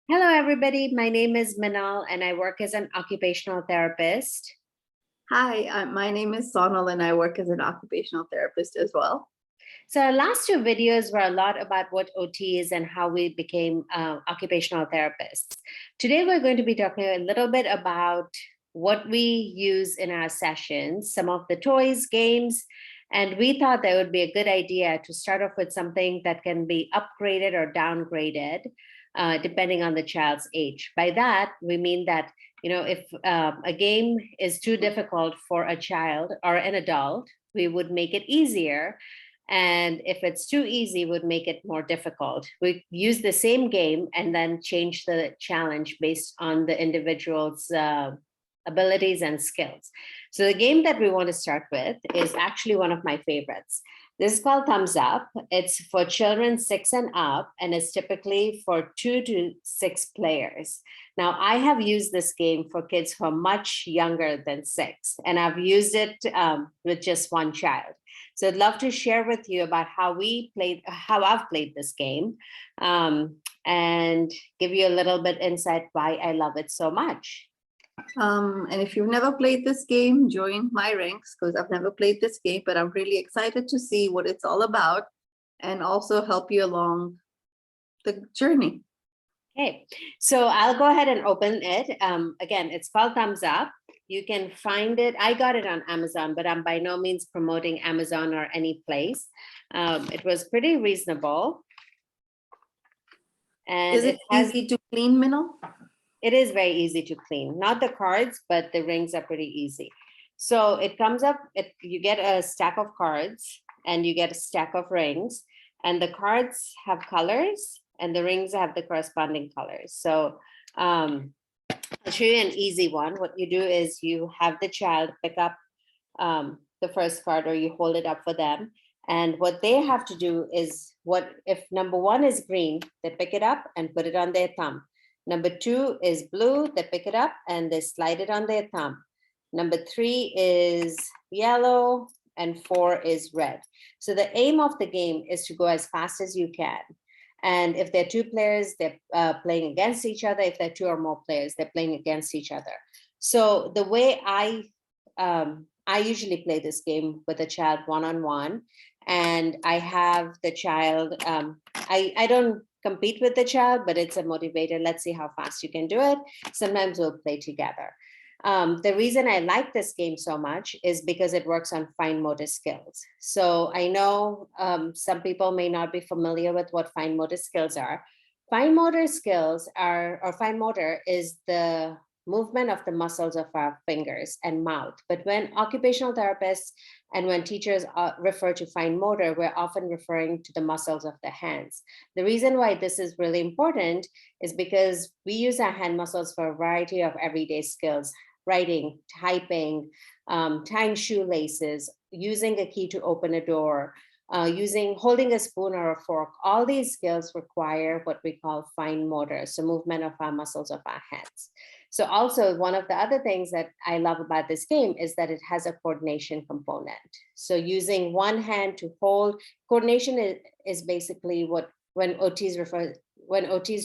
Hello, everybody. My name is Manal, and I work as an occupational therapist. Hi, my name is Sonal, and I work as an occupational therapist as well. So, our last two videos were a lot about what OT is and how we became occupational therapists. Today, we're going to be talking a little bit about what we use in our sessions, some of the toys, games, and we thought that would be a good idea to start off with something that can be upgraded or downgraded, depending on the child's age. By that, we mean that if a game is too difficult for a child or an adult, we would make it easier. And if it's too easy, would make it more difficult. We use the same game and then change the challenge based on the individual's abilities and skills. So the game that we want to start with is actually one of my favorites. This is called Thumbs Up. It's for children 6 and up, and it's typically for 2 to 6 players. Now, I have used this game for kids who are much younger than 6, and I've used it with just one child. So I'd love to share with you about how I've played this game, and give you a little bit insight why I love it so much. And if you've never played this game, join my ranks because I've never played this game, but I'm really excited to see what it's all about and also help you along the journey. Okay, so I'll go ahead and open it. Again, it's called Thumbs Up. You can find it. I got it on Amazon, but I'm by no means promoting Amazon or any place. It was pretty reasonable. And is it easy to clean, Minal? It is very easy to clean. Not the cards, but the rings are pretty easy. So it comes up, you get a stack of cards and you get a stack of rings, and the cards have colors and the rings have the corresponding colors. So I'll show you an easy one. What you do is you have the child pick up the first card, or you hold it up for them. And what they have to do is, if number 1 is green, they pick it up and put it on their thumb. Number 2 is blue, they pick it up and they slide it on their thumb. Number 3 is yellow, and 4 is red. So the aim of the game is to go as fast as you can. And if there are 2 players, they're playing against each other. If there are 2 or more players, they're playing against each other. So the way I usually play this game with a child one-on-one, and I have the child, I don't compete with the child, but it's a motivator. Let's see how fast you can do it. Sometimes we'll play together. The reason I like this game so much is because it works on fine motor skills. So I know some people may not be familiar with what fine motor skills are. Fine motor skills fine motor is the movement of the muscles of our fingers and mouth. But when occupational therapists and when teachers refer to fine motor, we're often referring to the muscles of the hands. The reason why this is really important is because we use our hand muscles for a variety of everyday skills: writing, typing, tying shoelaces, using a key to open a door, holding a spoon or a fork. All these skills require what we call fine motor, so movement of our muscles of our hands. So also, one of the other things that I love about this game is that it has a coordination component. So using one hand to hold, coordination is basically when OTs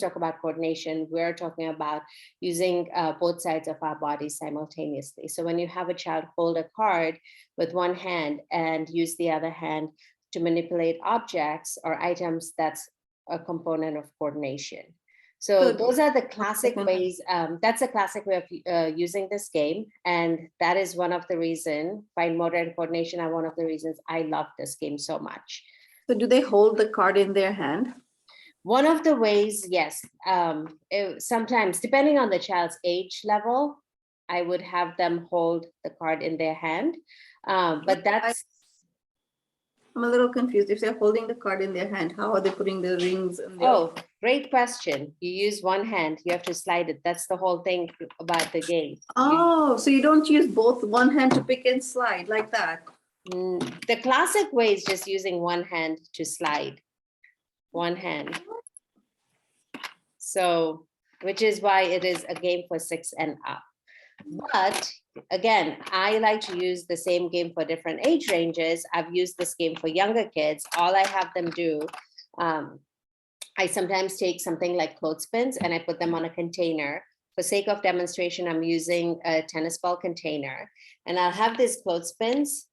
talk about coordination, we're talking about using both sides of our body simultaneously. So when you have a child hold a card with one hand and use the other hand to manipulate objects or items, that's a component of coordination. So those are the classic ways. That's a classic way of using this game. And that is one of the reasons, fine motor and coordination are one of the reasons I love this game so much. So do they hold the card in their hand? One of the ways, yes. Sometimes, depending on the child's age level, I would have them hold the card in their hand. But I'm a little confused. If they're holding the card in their hand, how are they putting the rings in their... Oh, great question. You use one hand, you have to slide it. That's the whole thing about the game. Oh, so you don't use both, one hand to pick and slide like that? The classic way is just using one hand to slide. One hand. So, which is why it is a game for 6 and up. But again, I like to use the same game for different age ranges. I've used this game for younger kids. All I have them do, I sometimes take something like clothespins and I put them on a container. For sake of demonstration, I'm using a tennis ball container, and I'll have these clothespins,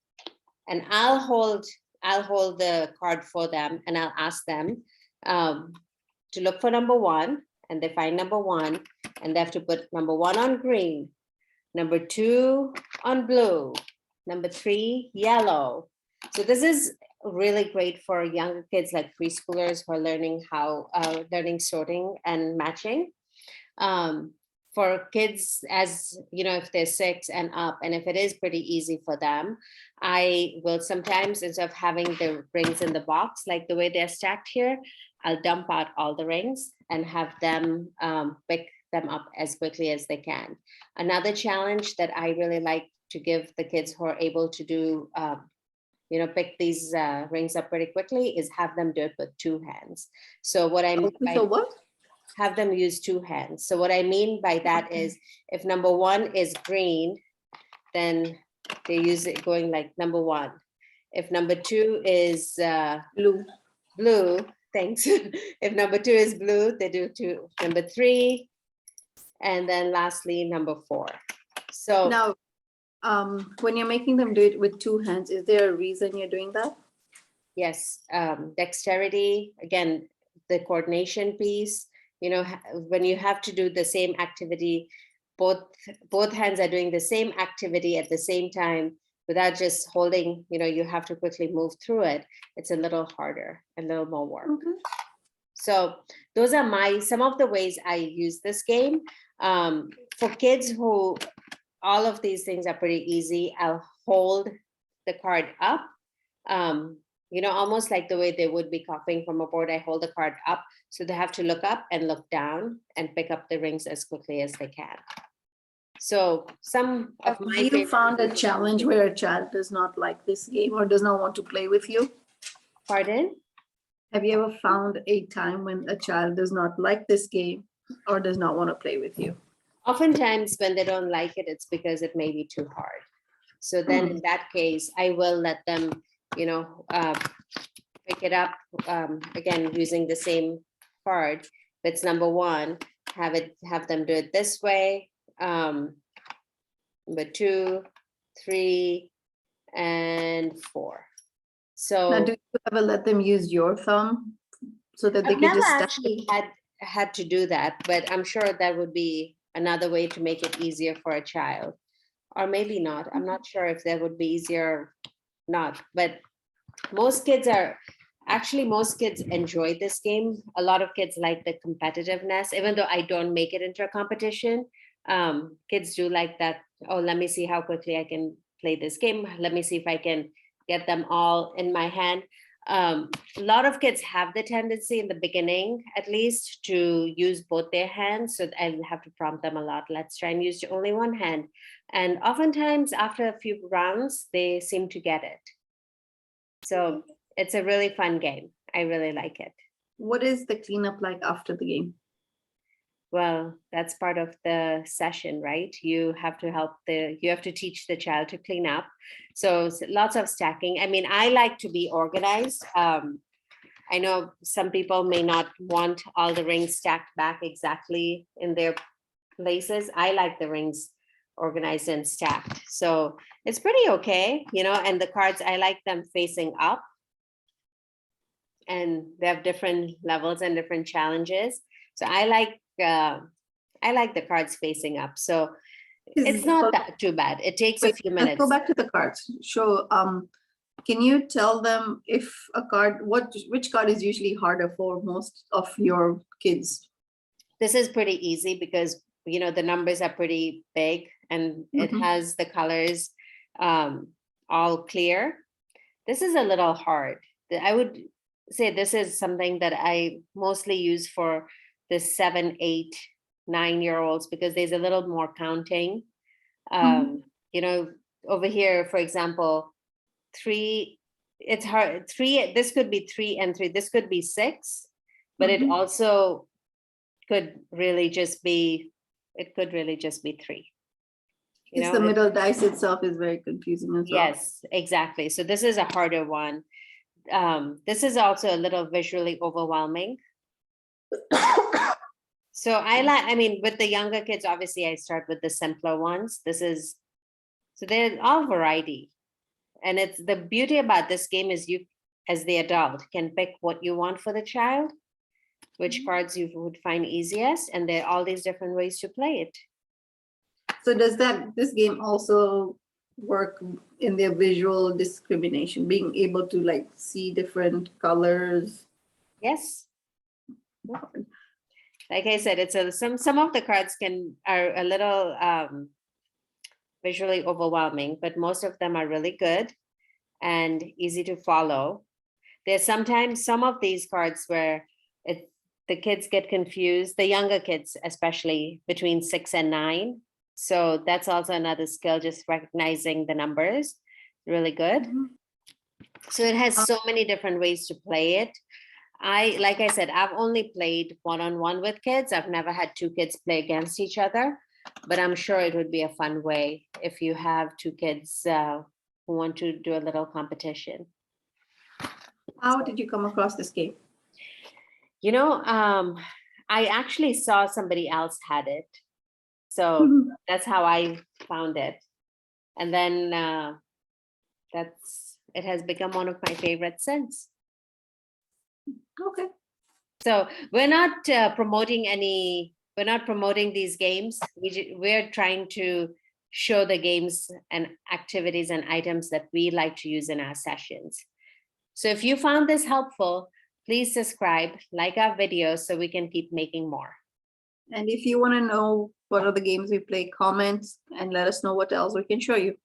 and I'll hold the card for them, and I'll ask them to look for number one, and they find number one, and they have to put number one on green, number two on blue, number three yellow. So this is really great for younger kids like preschoolers who are learning sorting and matching. For kids, as you know, if they're 6 and up, and if it is pretty easy for them, I will sometimes, instead of having the rings in the box like the way they're stacked here, I'll dump out all the rings and have them pick them up as quickly as they can. Another challenge that I really like to give the kids who are able to do pick these rings up pretty quickly is have them do it with 2 hands. So what I'm So what? have them use 2 hands. So what I mean by that is if number one is green, then they use it going like number one. If number two is blue, thanks. If number two is blue, they do number three, and then lastly, number 4. So now, when you're making them do it with 2 hands, is there a reason you're doing that? yes, dexterity, again, the coordination piece, when you have to do the same activity, both hands are doing the same activity at the same time without just holding, you have to quickly move through it. It's a little harder, a little more work. Okay. So those are some of the ways I use this game. For kids who, all of these things are pretty easy, I'll hold the card up, almost like the way they would be copying from a board. I hold the card up, so they have to look up and look down and pick up the rings as quickly as they can. So some of my Have you found a challenge where a child does not like this game or does not want to play with you? Pardon? Have you ever found a time when a child does not like this game or does not want to play with you? Oftentimes when they don't like it, it's because it may be too hard. So then in that case, I will let them, pick it up again using the same card. If it's number one, have them do it this way. Number 2, 3, and 4. So now, do you ever let them use your thumb so that they I've can never just stack actually had to do that, but I'm sure that would be another way to make it easier for a child, or maybe not. I'm not sure if that would be easier or not, but most kids enjoy this game. A lot of kids like the competitiveness, even though I don't make it into a competition. Kids do like that. Oh, let me see how quickly I can play this game. Let me see if I can get them all in my hand. A lot of kids have the tendency in the beginning, at least, to use both their hands. So I'll have to prompt them a lot. Let's try and use only one hand. And oftentimes after a few rounds, they seem to get it. So it's a really fun game. I really like it. What is the cleanup like after the game? Well, that's part of the session, right? You have to teach the child to clean up. So lots of stacking. I mean, I like to be organized. I know some people may not want all the rings stacked back exactly in their places. I like the rings organized and stacked. So it's pretty okay, and the cards, I like them facing up. And they have different levels and different challenges. So I like the cards facing up. So it's not that too bad. It takes a few minutes. Let's go back to the cards. So can you tell them if a card, which card is usually harder for most of your kids? This is pretty easy because, the numbers are pretty big and it has the colors all clear. This is a little hard. I would say this is something that I mostly use for the 7, 8, 9-year-olds because there's a little more counting. Over here, for example, 3, it's hard. 3, this could be 3 and 3. This could be 6, but it also could really just be 3. It's the middle dice itself is very confusing as well. Yes, exactly. So this is a harder one. This is also a little visually overwhelming. So I mean, with the younger kids, obviously I start with the simpler ones. So they're all variety. And it's the beauty about this game is you, as the adult, can pick what you want for the child, which cards you would find easiest, and there are all these different ways to play it. So does this game also work in their visual discrimination, being able to like see different colors? Yes. Like I said, some of the cards are a little visually overwhelming, but most of them are really good and easy to follow. There's sometimes some of these cards where the kids get confused, the younger kids, especially between 6 and 9. So that's also another skill, just recognizing the numbers. Really good. So it has so many different ways to play it. Like I said, I've only played one-on-one with kids. I've never had two kids play against each other, but I'm sure it would be a fun way if you have two kids who want to do a little competition. How did you come across this game? You know, I actually saw somebody else had it. So that's how I found it. And then it has become one of my favorites since. Okay. So we're not promoting these games. We're trying to show the games and activities and items that we like to use in our sessions. So if you found this helpful, please subscribe, like our videos so we can keep making more. And if you want to know what other games we play, comment and let us know what else we can show you.